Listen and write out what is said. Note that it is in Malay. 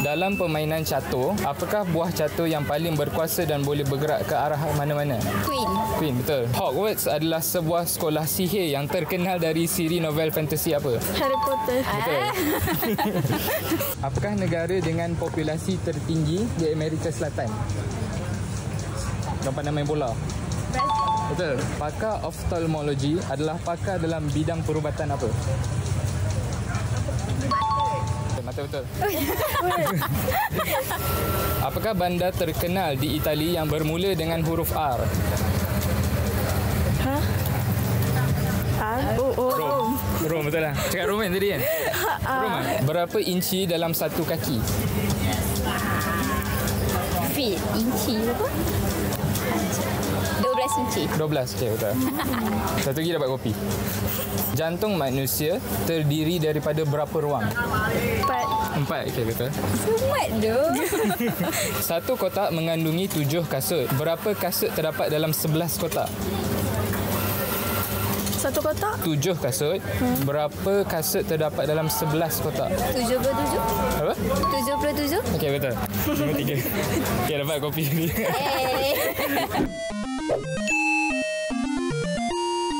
Dalam permainan catur, apakah buah catur yang paling berkuasa dan boleh bergerak ke arah mana-mana? Queen. Queen, betul. Hogwarts adalah sebuah sekolah sihir yang terkenal dari siri novel fantasi apa? Harry Potter. Betul. Apakah negara dengan populasi tertinggi di Amerika Selatan? Kau pandai main bola? Betul. Pakar oftalmologi adalah pakar dalam bidang perubatan apa? Mata betul. Apakah bandar terkenal di Itali yang bermula dengan huruf R? Rom. Rom, betul lah. Cakap Roman tadi kan? Roman. Berapa inci dalam satu kaki? Feet. Inci apa? 12 inci. 12, okey, betul. Satu lagi dapat kopi. Jantung manusia terdiri daripada berapa ruang? 4, okey, betul. Smart doh. Satu kotak mengandungi 7 kasut. Berapa kasut terdapat dalam 11 kotak? Satu kotak? 7 kasut. Berapa kasut terdapat dalam 11 kotak? 77. Apa? 77. Okey, betul. Nombor 3. Okey, dapat kopi ni. Hey.